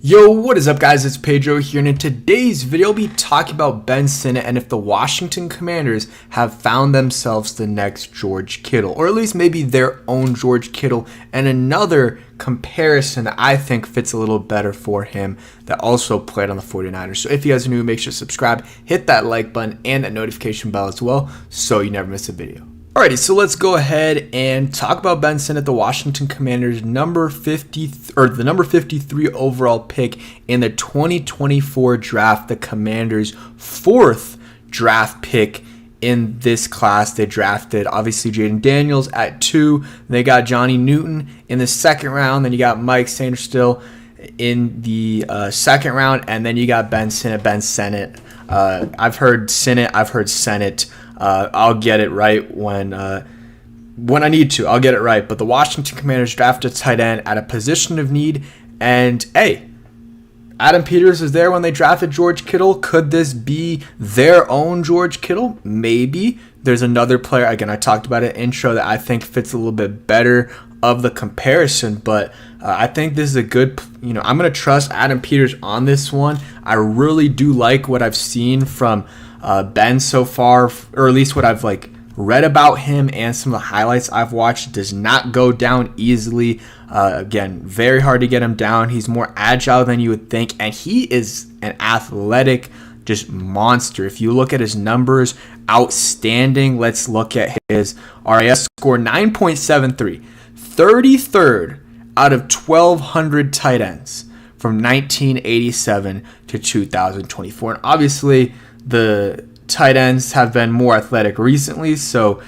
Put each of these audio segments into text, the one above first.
Yo, what is up guys, it's Pedro here, and in today's video I'll be talking about Ben Sinnot and if the Washington Commanders have found themselves the next George Kittle, or at least maybe their own George Kittle, and another comparison that I think fits a little better for him that also played on the 49ers. So if you guys are new, make sure to subscribe, hit that like button and that notification bell as well so you never miss a video. Alrighty, so let's go ahead and talk about Ben Sinnot, the Washington Commanders' number 53 overall pick in the 2024 draft. The Commanders' fourth draft pick in this class. They drafted obviously Jaden Daniels at 2. They got Johnny Newton in the second round. Then you got Mike Sanderstill in the second round, and then you got Ben Sinnot. I've heard Sinnot. I've heard Sinnot. I'll get it right when I need to. I'll get it right. But the Washington Commanders drafted a tight end at a position of need. And, hey, Adam Peters was there when they drafted George Kittle. Could this be their own George Kittle? Maybe. There's another player, again, I talked about it in intro, that I think fits a little bit better of the comparison. But I think this is a good, I'm going to trust Adam Peters on this one. I really do like what I've seen from Ben so far, or at least what I've read about him and some of the highlights I've watched. Does not go down easily. Again, very hard to get him down. He's more agile than you would think, and he is an athletic just monster. If you look at his numbers, outstanding. Let's look at his RAS score, 9.73, 33rd out of 1,200 tight ends from 1987 to 2024, and obviously the tight ends have been more athletic recently, so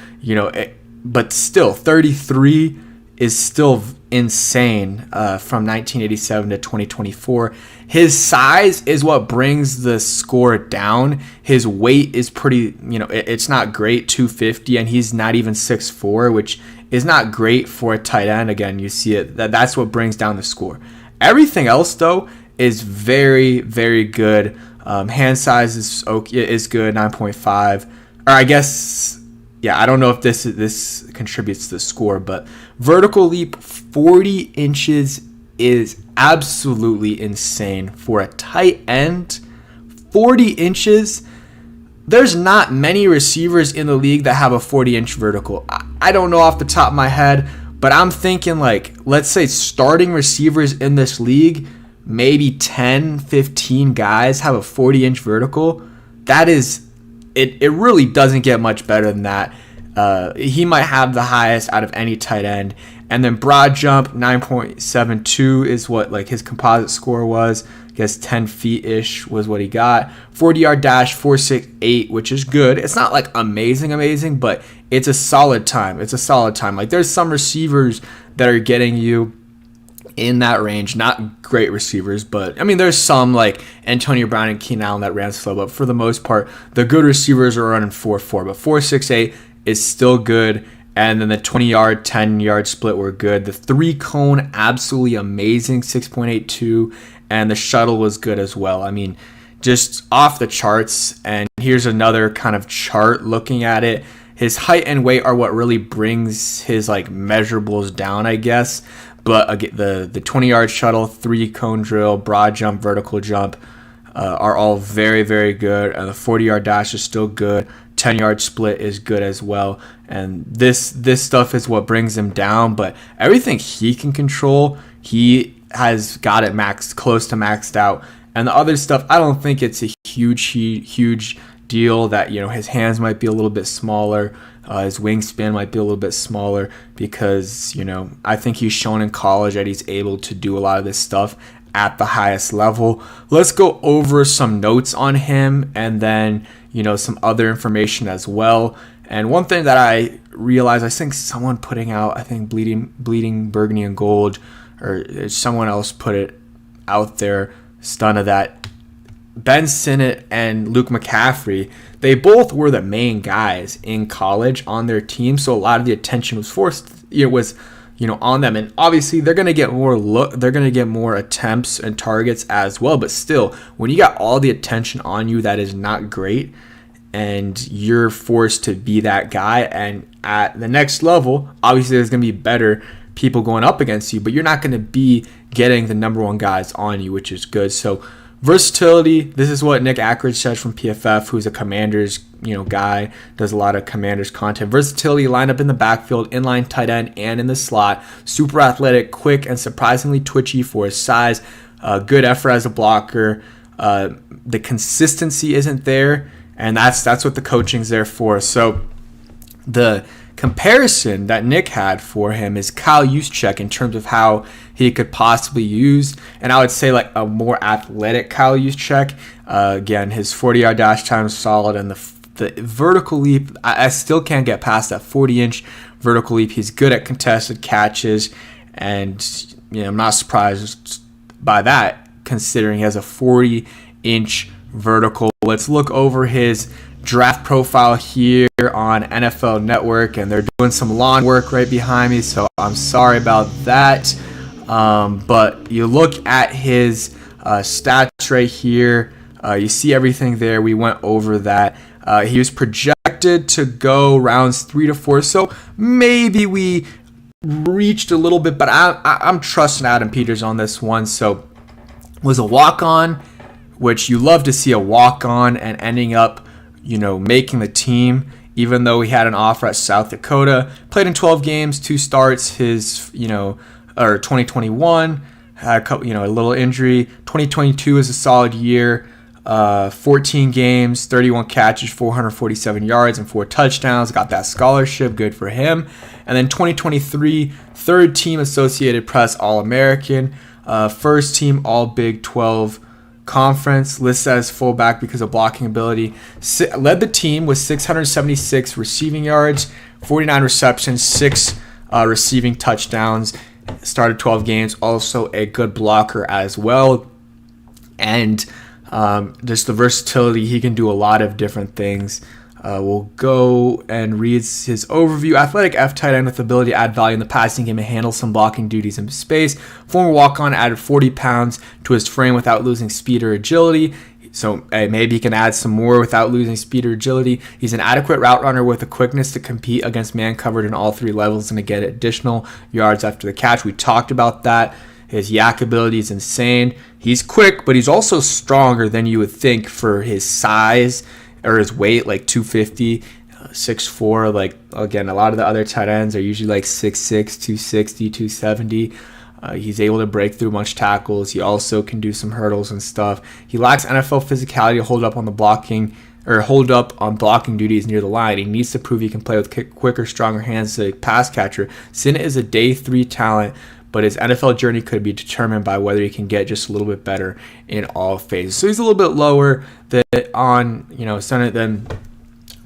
but still 33 is still insane from 1987 to 2024. His size is what brings the score down. His weight is pretty, it's not great, 250, and he's not even 6'4", which is not great for a tight end. Again, you see it, that's what brings down the score. Everything else though is very, very good. Hand size is good, 9.5. Or I guess, I don't know if this contributes to the score, but vertical leap 40 inches is absolutely insane for a tight end. 40 inches. There's not many receivers in the league that have a 40-inch vertical. I don't know off the top of my head, but I'm thinking let's say starting receivers in this league, maybe 10, 15 guys have a 40-inch vertical. That is, it really doesn't get much better than that. He might have the highest out of any tight end. And then broad jump, 9.72 is what his composite score was. I guess 10 feet-ish was what he got. 40-yard dash, 4.68, which is good. It's not amazing, but it's a solid time. There's some receivers that are getting you in that range, not great receivers, but there's some like Antonio Brown and Keenan Allen that ran slow, but for the most part, the good receivers are running 4.4, but 4.68 is still good. And then the 20-yard, 10-yard split were good. The 3-cone, absolutely amazing, 6.82, and the shuttle was good as well. Just off the charts. And here's another kind of chart looking at it. His height and weight are what really brings his measurables down, I guess. But the 20-yard shuttle, 3-cone drill, broad jump, vertical jump are all very, very good. And the 40-yard dash is still good. 10-yard split is good as well. And this stuff is what brings him down. But everything he can control, he has got it close to maxed out. And the other stuff, I don't think it's a huge deal that, his hands might be a little bit smaller. His wingspan might be a little bit smaller because, I think he's shown in college that he's able to do a lot of this stuff at the highest level. Let's go over some notes on him and then, some other information as well. And one thing that I realized, I think someone putting out, Bleeding Burgundy and Gold, or someone else put it out there, stunna, that Ben Sinnot and Luke McCaffrey, they both were the main guys in college on their team, so a lot of the attention was on them, and obviously they're gonna get more attempts and targets as well. But still, when you got all the attention on you, that is not great, and you're forced to be that guy. And at the next level, obviously there's gonna be better people going up against you, but you're not going to be getting the number one guys on you, which is good. So versatility, this is what Nick Ackridge says from PFF, who's a Commanders guy, does a lot of Commanders content. Versatility, line up in the backfield, inline tight end, and in the slot. Super athletic, quick, and surprisingly twitchy for his size. Good effort as a blocker. The consistency isn't there, and that's what the coaching's there for. So the comparison that Nick had for him is Kyle Juszczyk in terms of how he could possibly use, and I would say like a more athletic Kyle Juszczyk. Again, his 40-yard dash time is solid, and the vertical leap, I still can't get past that 40-inch vertical leap. He's good at contested catches, and I'm not surprised by that considering he has a 40-inch vertical. Let's look over his draft profile here on NFL Network, and they're doing some lawn work right behind me, so I'm sorry about that. But you look at his stats right here, you see everything there. We went over that. He was projected to go rounds 3 to 4, so maybe we reached a little bit, but I'm trusting Adam Peters on this one. So was a walk-on, which you love to see a walk-on and ending up making the team, even though he had an offer at South Dakota. Played in 12 games, 2 starts. His 2021 had a couple, a little injury. 2022 is a solid year. 14 games, 31 catches, 447 yards, and 4 touchdowns. Got that scholarship, good for him. And then 2023, third team Associated Press All-American, first team All Big 12 Conference, listed as fullback because of blocking ability. Led the team with 676 receiving yards, 49 receptions, 6 receiving touchdowns. Started 12 games, also a good blocker as well. And just the versatility, he can do a lot of different things. We'll go and read his overview. Athletic F tight end with the ability to add value in the passing game and handle some blocking duties in space. Former walk-on, added 40 pounds to his frame without losing speed or agility. So maybe he can add some more without losing speed or agility. He's an adequate route runner with the quickness to compete against man covered in all 3 levels and to get additional yards after the catch. We talked about that. His yak ability is insane. He's quick, but he's also stronger than you would think for his size or his weight, like 250, 6'4". Like, again, a lot of the other tight ends are usually like 6'6", 260, 270. He's able to break through much tackles. He also can do some hurdles and stuff. He lacks NFL physicality to hold up on blocking duties near the line. He needs to prove he can play with quicker, stronger hands as a pass catcher. Sinnot is a day 3 talent, but his NFL journey could be determined by whether he can get just a little bit better in all phases. So he's a little bit lower on Sinnot than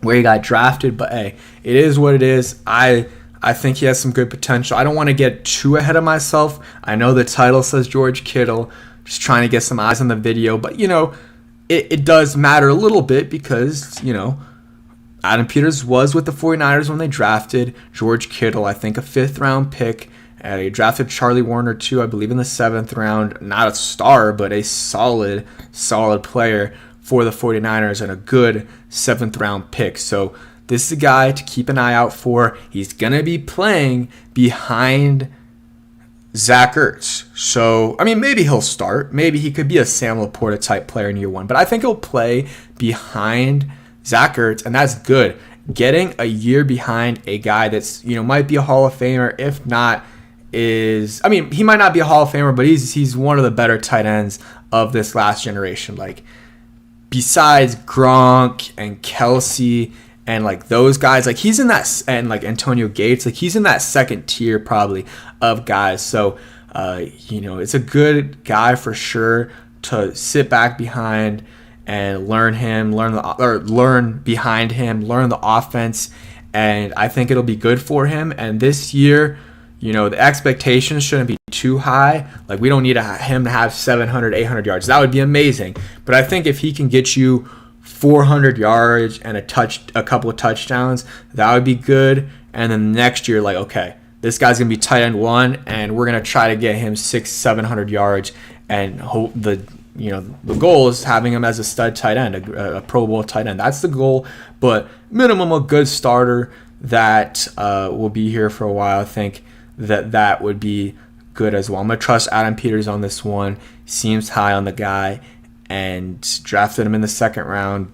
where he got drafted, but hey, it is what it is. I think he has some good potential. I don't want to get too ahead of myself. I know the title says George Kittle, just trying to get some eyes on the video, but it does matter a little bit because Adam Peters was with the 49ers when they drafted George Kittle, I think a 5th round pick. They drafted Charlie Warner too, I believe in the 7th round. Not a star, but a solid player for the 49ers and a good 7th round pick. So this is a guy to keep an eye out for. He's going to be playing behind Zach Ertz. So, maybe he'll start. Maybe he could be a Sam Laporta type player in year 1. But I think he'll play behind Zach Ertz, and that's good. Getting a year behind a guy that's, might be a Hall of Famer, if not he might not be a Hall of Famer, but he's one of the better tight ends of this last generation. Like, besides Gronk and Kelsey and like those guys, like he's in that, and like Antonio Gates, like he's in that second tier probably of guys. So, it's a good guy for sure to sit back behind and learn behind him, learn the offense, and I think it'll be good for him. And this year, the expectations shouldn't be too high. Like, we don't need him to have 700, 800 yards. That would be amazing. But I think if he can get you 400 yards and a couple of touchdowns, that would be good. And then next year, like, okay, this guy's going to be tight end 1, and we're going to try to get him 600, 700 yards and hope the goal is having him as a stud tight end, a Pro Bowl tight end. That's the goal. But minimum, a good starter that will be here for a while. I think that would be good as well. I'm going to trust Adam Peters on this one. Seems high on the guy and drafted him in the second round.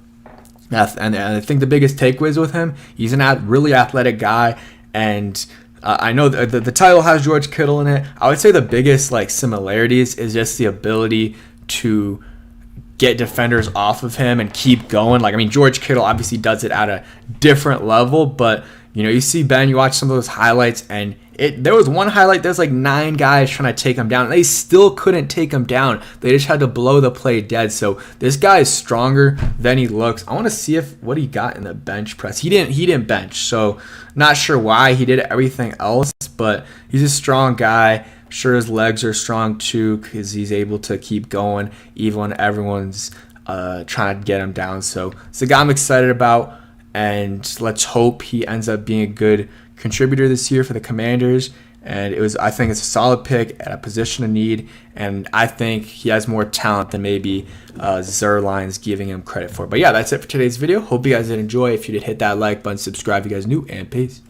And I think the biggest takeaways with him, he's a really athletic guy. And I know the title has George Kittle in it. I would say the biggest similarities is just the ability to get defenders off of him and keep going. George Kittle obviously does it at a different level, but you see Ben, you watch some of those highlights, and there was one highlight, there's 9 guys trying to take him down, and they still couldn't take him down. They just had to blow the play dead. So this guy is stronger than he looks. I want to see what he got in the bench press. He didn't bench, so not sure why. He did everything else, but he's a strong guy. Sure, his legs are strong too because he's able to keep going even when everyone's trying to get him down. So it's a guy I'm excited about, and let's hope he ends up being a good contributor this year for the Commanders. And I think it's a solid pick at a position of need, and I think he has more talent than maybe Zerline's giving him credit for. But yeah, that's it for today's video. Hope you guys did enjoy. If you did, hit that like button, subscribe if you guys new, and peace.